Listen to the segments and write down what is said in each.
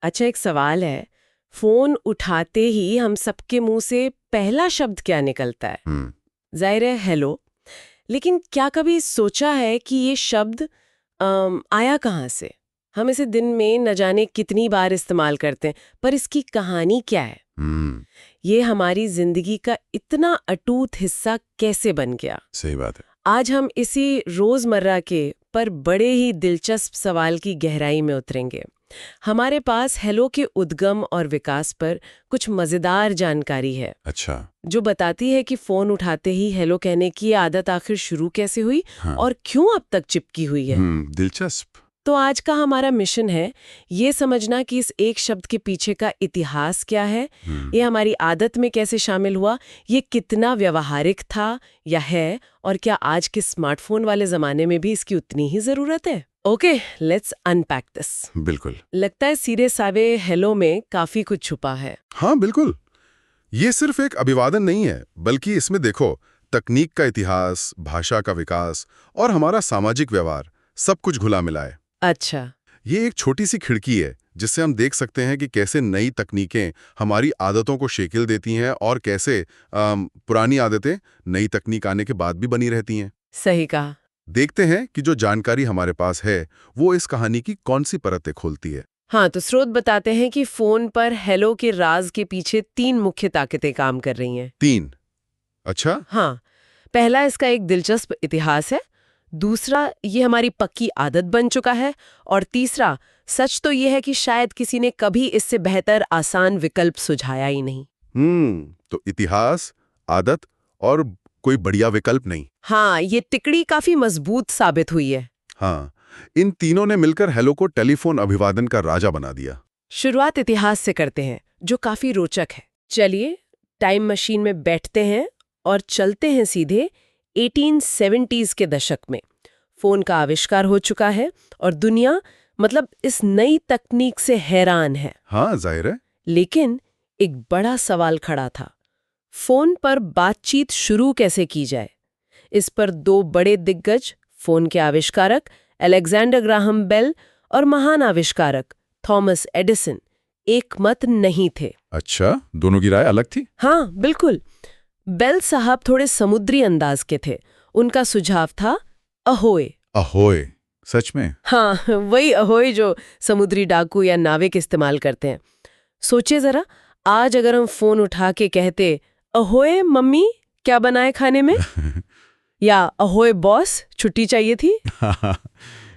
अच्छा, एक सवाल है। फोन उठाते ही हम सबके मुंह से पहला शब्द क्या निकलता है? जाहिर है हेलो। लेकिन क्या कभी सोचा है कि ये शब्द आया कहाँ से? हम इसे दिन में न जाने कितनी बार इस्तेमाल करते हैं, पर इसकी कहानी क्या है? ये हमारी जिंदगी का इतना अटूट हिस्सा कैसे बन गया? सही बात है। आज हम इसी रोजमर्रा के पर बड़े ही दिलचस्प सवाल की गहराई में उतरेंगे। हमारे पास हेलो के उद्गम और विकास पर कुछ मजेदार जानकारी है। अच्छा। जो बताती है कि फोन उठाते ही हेलो कहने की आदत आखिर शुरू कैसे हुई और क्यों अब तक चिपकी हुई है। दिलचस्प। तो आज का हमारा मिशन है ये समझना कि इस एक शब्द के पीछे का इतिहास क्या है, ये हमारी आदत में कैसे शामिल हुआ, ये कितना व्यवहारिक था या है, और क्या आज के स्मार्टफोन वाले जमाने में भी इसकी उतनी ही जरूरत है। Okay, let's unpack this. बिल्कुल। लगता है सीधे सावे हेलो में काफी कुछ छुपा है। हाँ बिल्कुल। ये सिर्फ एक अभिवादन नहीं है, बल्कि इसमें देखो, तकनीक का इतिहास, भाषा का विकास और हमारा सामाजिक व्यवहार सब कुछ घुला मिला है। अच्छा। ये एक छोटी सी खिड़की है जिससे हम देख सकते हैं कि कैसे नई तकनीकें हमारी आदतों को शेकिल देती हैं और कैसे पुरानी आदतें नई तकनीक आने के बाद भी बनी रहती हैं। सही कहा। देखते हैं कि जो जानकारी हमारे पास है वो इस कहानी की कौन सी परतें खोलती है। हाँ, तो स्रोत बताते हैं कि फोन पर हेलो के राज के पीछे 3 मुख्य ताकतें काम कर रही हैं। 3? अच्छा। हाँ, पहला इसका एक दिलचस्प इतिहास है, दूसरा ये हमारी पक्की आदत बन चुका है, और तीसरा सच तो ये है कि शायद किसी ने कभी इससे बेहतर आसान विकल्प सुझाया ही नहीं। तो इतिहास, आदत और कोई बढ़िया विकल्प नहीं। हाँ, ये तिकड़ी काफी मजबूत साबित हुई है। हाँ, इन तीनों ने मिलकर हेलो को टेलीफोन अभिवादन का राजा बना दिया। शुरुआत इतिहास से करते हैं, जो काफी रोचक है। चलिए टाइम मशीन में बैठते हैं और चलते हैं सीधे 1870s के दशक में। फोन का आविष्कार हो चुका है और दुनिया इस नई तकनीक से हैरान है। हाँ, जाहिर है। लेकिन एक बड़ा सवाल खड़ा था, फोन पर बातचीत शुरू कैसे की जाए। इस पर 2 बड़े दिग्गज, फोन के आविष्कारक अलेक्जेंडर ग्राहम बेल और महान आविष्कारक थॉमस एडिसन, एक मत नहीं थे। अच्छा, दोनों की राय अलग थी? हाँ बिल्कुल। बेल साहब थोड़े समुद्री अंदाज के थे। उनका सुझाव था अहोय। अहोय? सच में? हाँ, वही अहोय जो समुद्री डाकू या नाविक इस्तेमाल करते हैं। सोचिए जरा, आज अगर हम फोन उठा के कहते अहोय मम्मी, क्या बनाए खाने में या अहोय बॉस, छुट्टी चाहिए थी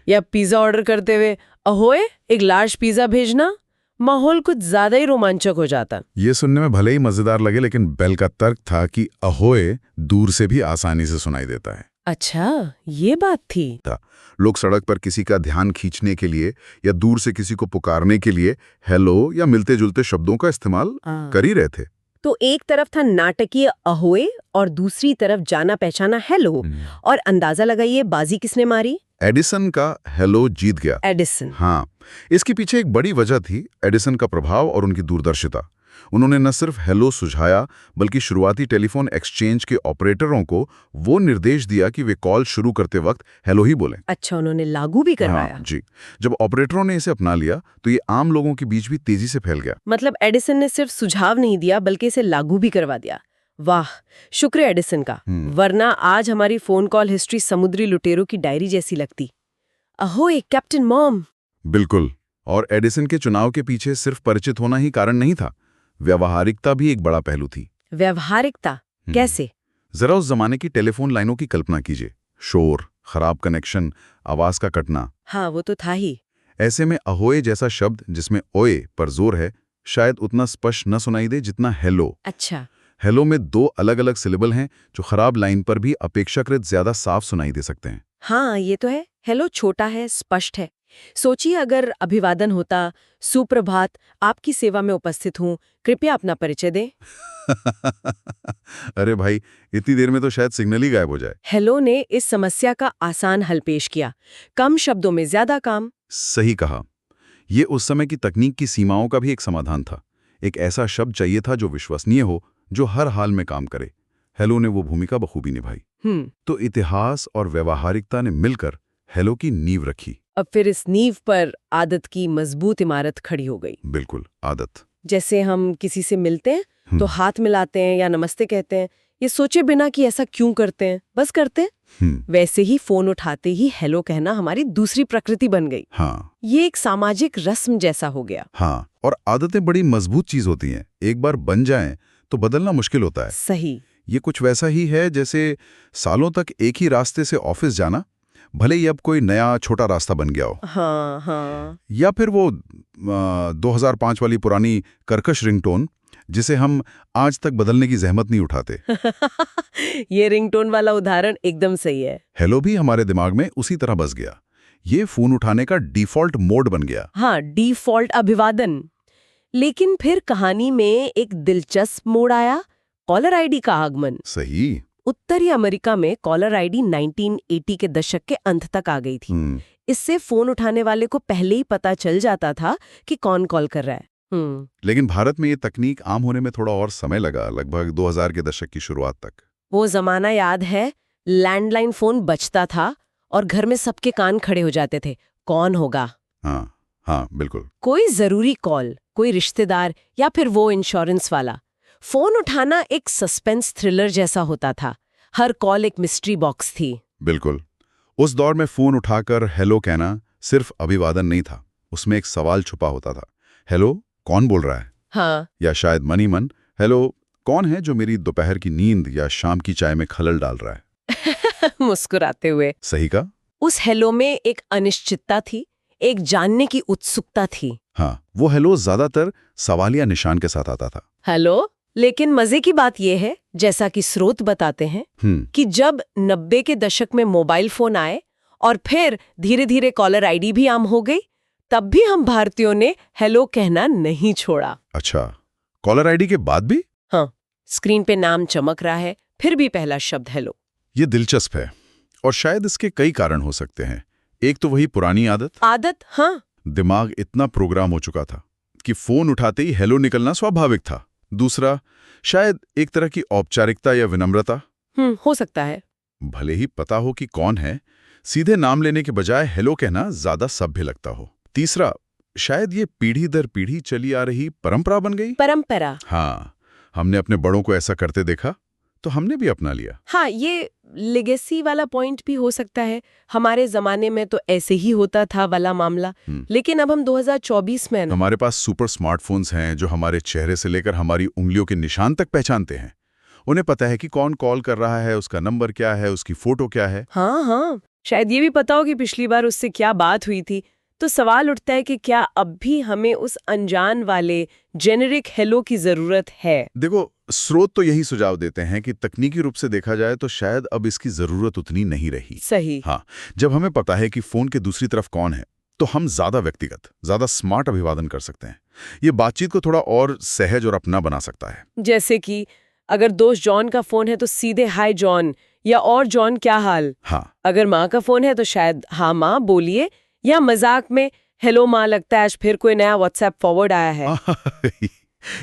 या पिज्जा ऑर्डर करते हुए अहोय एक लार्ज पिज्जा भेजना, माहौल कुछ ज्यादा ही रोमांचक हो जाता। ये सुनने में भले ही मजेदार लगे, लेकिन बेल का तर्क था कि अहोय दूर से भी आसानी से सुनाई देता है। अच्छा, ये बात थी। लोग सड़क पर किसी का ध्यान खींचने के लिए या दूर से किसी को पुकारने के लिए हेलो या मिलते जुलते शब्दों का इस्तेमाल कर ही रहे थे। तो एक तरफ था नाटकीय अहोय और दूसरी तरफ जाना पहचाना हेलो, और अंदाजा लगाइए बाजी किसने मारी? एडिसन का हेलो जीत गया। एडिसन। हाँ, इसके पीछे एक बड़ी वजह थी एडिसन का प्रभाव और उनकी दूरदर्शिता। उन्होंने न सिर्फ हेलो सुझाया, बल्कि शुरुआती टेलीफोन एक्सचेंज के ऑपरेटरों को वो निर्देश दिया कि वे कॉल शुरू करते वक्त हेलो ही बोलें। अच्छा, उन्होंने लागू भी करवाया। हाँ, जी। जब ऑपरेटरों ने इसे अपना लिया तो ये आम लोगों के बीच भी तेजी से फैल गया। एडिसन ने सिर्फ सुझाव नहीं दिया, बल्कि इसे लागू भी करवा दिया। वाह, शुक्र है एडिसन का, वरना आज हमारी फोन कॉल हिस्ट्री समुद्री लुटेरों की डायरी जैसी लगती। Ahoi captain mom. बिल्कुल। और एडिसन के चुनाव के पीछे सिर्फ परिचित होना ही कारण नहीं था, व्यवहारिकता भी एक बड़ा पहलू थी। व्यवहारिकता कैसे? जरा उस जमाने की टेलीफोन लाइनों की कल्पना कीजिए। शोर, खराब कनेक्शन, आवाज का कटना। हाँ, वो तो था ही। ऐसे में अहोय जैसा शब्द जिसमें ओए पर जोर है, शायद उतना स्पष्ट न सुनाई दे जितना हेलो। अच्छा। हेलो में 2 अलग-अलग सिलेबल हैं जो खराब लाइन पर भी अपेक्षाकृत ज्यादा साफ सुनाई दे सकते हैं। हाँ, ये तो है। हेलो छोटा है, स्पष्ट है। सोचिए अगर अभिवादन होता, सुप्रभात, आपकी सेवा में उपस्थित हूँ, कृपया अपना परिचय दें। अरे भाई, इतनी देर में तो शायद सिग्नल ही गायब हो जाए। हेलो ने इस समस्या का आसान हल पेश किया, कम शब्दों में ज्यादा काम। सही कहा। ये उस समय की तकनीक की सीमाओं का भी एक समाधान था। एक ऐसा शब्द चाहिए था जो विश्वसनीय हो, जो हर हाल में काम करे। हेलो ने वो भूमिका बखूबी निभाई। तो इतिहास और व्यवहारिकता ने मिलकर हेलो की नींव रखी। अब फिर इस नींव पर आदत की मजबूत इमारत खड़ी हो गई। बिल्कुल, आदत। जैसे हम किसी से मिलते हैं तो हाथ मिलाते हैं या नमस्ते कहते हैं, ये सोचे बिना कि ऐसा क्यों करते हैं, बस करते हैं। वैसे ही फोन उठाते ही हेलो कहना हमारी दूसरी प्रकृति बन गई। हाँ, ये एक सामाजिक रस्म जैसा हो गया। हाँ, और आदतें बड़ी मजबूत चीज होती हैं। एक बार बन जाएं तो बदलना मुश्किल होता है। सही। ये कुछ वैसा ही है जैसे सालों तक एक ही रास्ते से ऑफिस जाना, भले ही अब कोई नया छोटा रास्ता बन गया हो। हाँ हाँ। या फिर वो 2005 वाली पुरानी कर्कश रिंगटोन जिसे हम आज तक बदलने की जहमत नहीं उठाते। ये रिंगटोन वाला उदाहरण एकदम सही है। हेलो भी हमारे दिमाग में उसी तरह बस गया। ये फोन उठाने का डिफॉल्ट मोड बन गया। हाँ, डिफॉल्ट अभिवादन। लेकिन फिर कहानी में एक दिलचस्प मोड़ आया, कॉलर आईडी का आगमन। सही। उत्तरी अमेरिका में कॉलर आईडी 1980 के दशक के अंत तक आ गई थी। इससे फोन उठाने वाले को पहले ही पता चल जाता था कि कौन कॉल कर रहा है। लेकिन भारत में ये तकनीक आम होने में थोड़ा और समय लगा, लगभग 2000 के दशक की शुरुआत तक। वो जमाना याद है, लैंडलाइन फोन बजता था और घर में सबके कान खड़े हो जाते थे, कौन होगा। हाँ हाँ, बिल्कुल। कोई जरूरी कॉल, कोई रिश्तेदार या फिर वो इंश्योरेंस वाला। फोन उठाना एक सस्पेंस थ्रिलर जैसा होता था। हर कॉल एक मिस्ट्री बॉक्स थी। बिल्कुल। उस दौर में फोन उठाकर हेलो कहना सिर्फ अभिवादन नहीं था, उसमें एक सवाल छुपा होता था। हेलो, कौन बोल रहा है? हाँ। या शायद मन ही मन, हेलो, कौन है जो मेरी दोपहर की नींद या शाम की चाय में खलल डाल रहा है? मुस्कुराते हुए। सही का। उस हेलो में एक अनिश्चितता थी, एक जानने की उत्सुकता थी। हाँ, वो हेलो ज्यादातर सवालिया निशान के साथ आता था। हेलो। लेकिन मजे की बात यह है, जैसा कि स्रोत बताते हैं, कि जब 90 के दशक में मोबाइल फोन आए और फिर धीरे धीरे कॉलर आईडी भी आम हो गई, तब भी हम भारतीयों ने हेलो कहना नहीं छोड़ा। अच्छा, कॉलर आईडी के बाद भी? हाँ, स्क्रीन पे नाम चमक रहा है, फिर भी पहला शब्द हेलो। ये दिलचस्प है और शायद इसके कई कारण हो सकते हैं। एक तो वही पुरानी आदत। हाँ। दिमाग इतना प्रोग्राम हो चुका था कि फोन उठाते ही हेलो निकलना स्वाभाविक था। दूसरा, शायद एक तरह की औपचारिकता या विनम्रता। हो सकता है। भले ही पता हो कि कौन है, सीधे नाम लेने के बजाय हेलो कहना ज्यादा सभ्य लगता हो। तीसरा, शायद ये पीढ़ी दर पीढ़ी चली आ रही परंपरा बन गई। परंपरा। हाँ, हमने अपने बड़ों को ऐसा करते देखा तो हमने भी अपना लिया। हाँ, ये लेगेसी वाला पॉइंट भी हो सकता है। हमारे जमाने में तो ऐसे ही होता था वाला मामला, लेकिन अब हम 2024 में हमारे पास सुपर स्मार्टफोन्स हैं जो हमारे चेहरे से लेकर हमारी उंगलियों के निशान तक पहचानते हैं। उन्हें पता है कि कौन कॉल कर रहा है, उसका नंबर क्या है, उसकी फोटो क्या है। हाँ, शायद ये भी पता हो कि पिछली बार उससे क्या बात हुई थी। तो सवाल उठता है कि क्या अब भी हमें उस अनजान वाले जेनेरिक हेलो की जरूरत है? देखो, स्रोत तो यही सुझाव देते हैं कि तकनीकी रूप से देखा जाए तो शायद अब इसकी जरूरत उतनी नहीं रही। सही। हाँ, जब हमें पता है कि फोन के दूसरी तरफ कौन है, तो हम ज्यादा व्यक्तिगत, ज्यादा स्मार्ट अभिवादन कर सकते हैं। ये बातचीत को थोड़ा और सहज और अपना बना सकता है। जैसे कि अगर दोस्त जॉन का फोन है तो सीधे हाय जॉन, या और जॉन क्या हाल। हाँ। अगर माँ का फोन है तो शायद हाँ माँ बोलिए, या मजाक में हेलो माँ, लगता है आज फिर कोई नया व्हाट्सएप फॉरवर्ड आया है।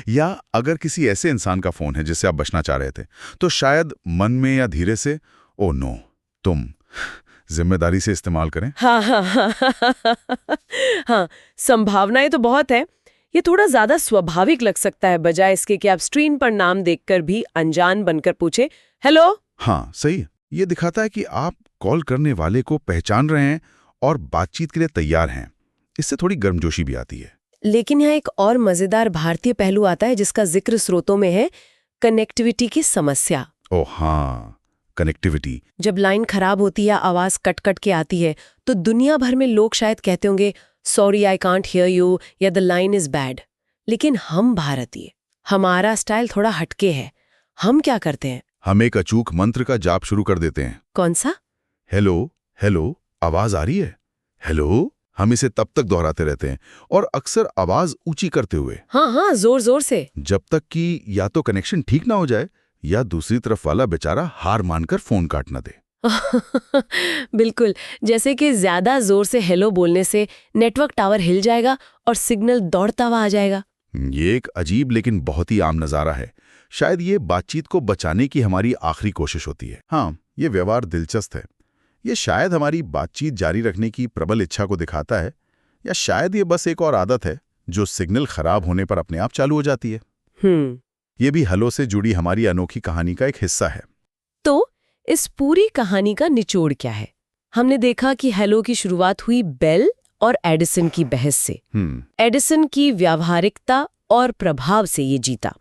या अगर किसी ऐसे इंसान का फोन है जिससे आप बचना चाह रहे थे, तो शायद मन में या धीरे से, ओ नो, तुम जिम्मेदारी से इस्तेमाल करें। हाँ, संभावनाएं तो बहुत है। ये थोड़ा ज्यादा स्वाभाविक लग सकता है, बजाय इसके कि आप स्क्रीन पर नाम देखकर भी अनजान बनकर पूछे हेलो। हाँ, सही। ये दिखाता है कि आप कॉल करने वाले को पहचान रहे हैं और बातचीत के लिए तैयार हैं। इससे थोड़ी गर्मजोशी भी आती है। लेकिन यहाँ एक और मजेदार भारतीय पहलू आता है जिसका जिक्र स्रोतों में है, कनेक्टिविटी की समस्या। ओ हाँ, कनेक्टिविटी। जब लाइन खराब होती है, आवाज कट कट के आती है, तो दुनिया भर में लोग शायद कहते होंगे sorry I can't hear you, या द लाइन इज बैड। लेकिन हम भारतीय, हमारा स्टाइल थोड़ा हटके है। हम क्या करते हैं? हम एक अचूक मंत्र का जाप शुरू कर देते हैं। कौन सा? हेलो हेलो, आवाज आ रही है? हेलो। हम इसे तब तक दोहराते रहते हैं, और अक्सर आवाज ऊंची करते हुए। हाँ, जोर जोर से, जब तक कि या तो कनेक्शन ठीक ना हो जाए या दूसरी तरफ वाला बेचारा हार मानकर फोन काट न दे। बिल्कुल, जैसे कि ज्यादा जोर से हेलो बोलने से नेटवर्क टावर हिल जाएगा और सिग्नल दौड़ता हुआ आ जाएगा। ये एक अजीब लेकिन बहुत ही आम नजारा है। शायद ये बातचीत को बचाने की हमारी आखिरी कोशिश होती है। हाँ, ये व्यवहार दिलचस्प है। ये शायद हमारी बातचीत जारी रखने की प्रबल इच्छा को दिखाता है, या शायद ये बस एक और आदत है जो सिग्नल खराब होने पर अपने आप चालू हो जाती है। ये भी हेलो से जुड़ी हमारी अनोखी कहानी का एक हिस्सा है। तो इस पूरी कहानी का निचोड़ क्या है? हमने देखा कि हेलो की शुरुआत हुई बेल और एडिसन की बहस से। एडिसन की व्यावहारिकता और प्रभाव से ये जीता।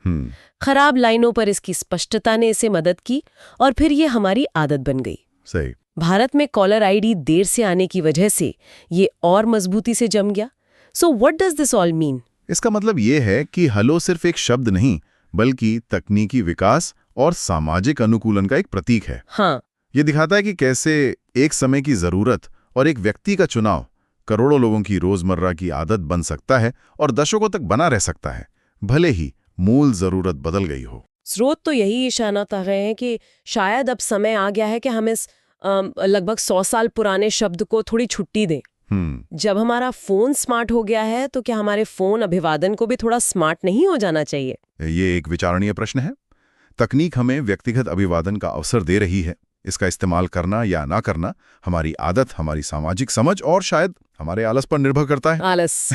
खराब लाइनों पर इसकी स्पष्टता ने इसे मदद की और फिर ये हमारी आदत बन गई। सही। भारत में कॉलर आईडी देर से आने की वजह से ये और मजबूती से जम गया। So what does this all mean? इसका मतलब ये है कि हेलो सिर्फ एक शब्द नहीं, बल्कि तकनीकी विकास और सामाजिक अनुकूलन का एक प्रतीक है। हाँ। ये दिखाता है कि कैसे एक समय की जरूरत और एक व्यक्ति का चुनाव करोड़ों लोगों की रोजमर्रा की आदत बन सकता है और दशकों तक बना रह सकता है, भले ही मूल जरूरत बदल गई हो। स्रोत तो यही इशारा कर रहे हैं कि शायद अब समय आ गया है कि हम इस लगभग 100 साल पुराने शब्द को थोड़ी छुट्टी दें। जब हमारा फोन स्मार्ट हो गया है तो क्या हमारे फोन अभिवादन को भी थोड़ा स्मार्ट नहीं हो जाना चाहिए? ये एक विचारणीय प्रश्न है। तकनीक हमें व्यक्तिगत अभिवादन का अवसर दे रही है। इसका इस्तेमाल करना या ना करना हमारी आदत, हमारी सामाजिक समझ और शायद हमारे आलस पर निर्भर करता है। आलस।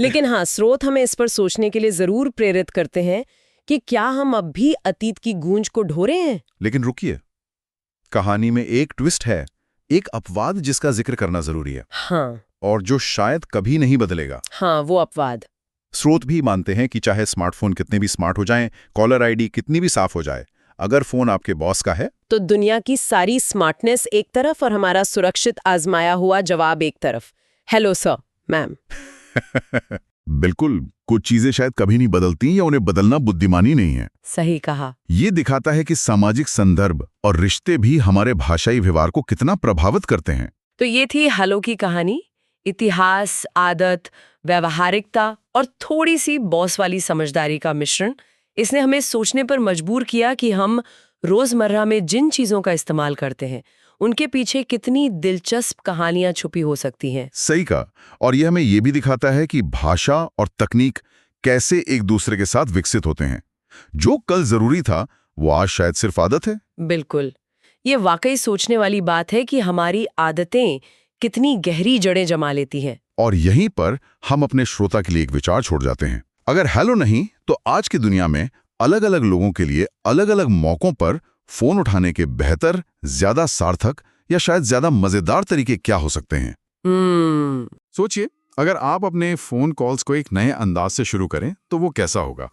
लेकिन हाँ, स्रोत हमें इस पर सोचने के लिए जरूर प्रेरित करते हैं कि क्या हम अब भी अतीत की गूंज को ढो रहे हैं? लेकिन रुकिए, कहानी में एक ट्विस्ट है, एक अपवाद जिसका जिक्र करना जरूरी है। हाँ। और जो शायद कभी नहीं बदलेगा। हाँ, वो अपवाद। स्रोत भी मानते हैं कि चाहे स्मार्टफोन कितने भी स्मार्ट हो जाएं, कॉलर आईडी कितनी भी साफ हो जाए, अगर फोन आपके बॉस का है तो दुनिया की सारी स्मार्टनेस एक तरफ और हमारा सुरक्षित आजमाया हुआ जवाब एक तरफ। Hello sir, ma'am. बिल्कुल, कुछ चीजें शायद कभी नहीं बदलती या उन्हें बदलना बुद्धिमानी नहीं है। सही कहा। ये दिखाता है कि सामाजिक संदर्भ और रिश्ते भी हमारे भाषाई व्यवहार को कितना प्रभावित करते हैं। तो ये थी हेलो की कहानी। इतिहास, आदत, व्यावहारिकता और थोड़ी सी बॉस वाली समझदारी का मिश्रण। इसने हमें सोचने पर मजबूर किया कि हम रोजमर्रा में जिन चीजों का इस्तेमाल करते हैं उनके पीछे कितनी दिलचस्प कहानियां छुपी हो सकती हैं। सही कहा। और यह हमें यह भी दिखाता है कि भाषा और तकनीक कैसे एक दूसरे के साथ विकसित होते हैं। जो कल जरूरी था वो आज शायद सिर्फ आदत है। बिल्कुल। ये वाकई सोचने वाली बात है कि हमारी आदतें कितनी गहरी जड़ें जमा लेती हैं। और यहीं पर हम अपने श्रोता के लिए एक विचार छोड़ जाते हैं। अगर हेलो नहीं तो आज की दुनिया में अलग अलग लोगों के लिए अलग अलग मौकों पर फोन उठाने के बेहतर, ज्यादा सार्थक या शायद ज्यादा मजेदार तरीके क्या हो सकते हैं? सोचिए, अगर आप अपने फोन कॉल्स को एक नए अंदाज से शुरू करें तो वो कैसा होगा?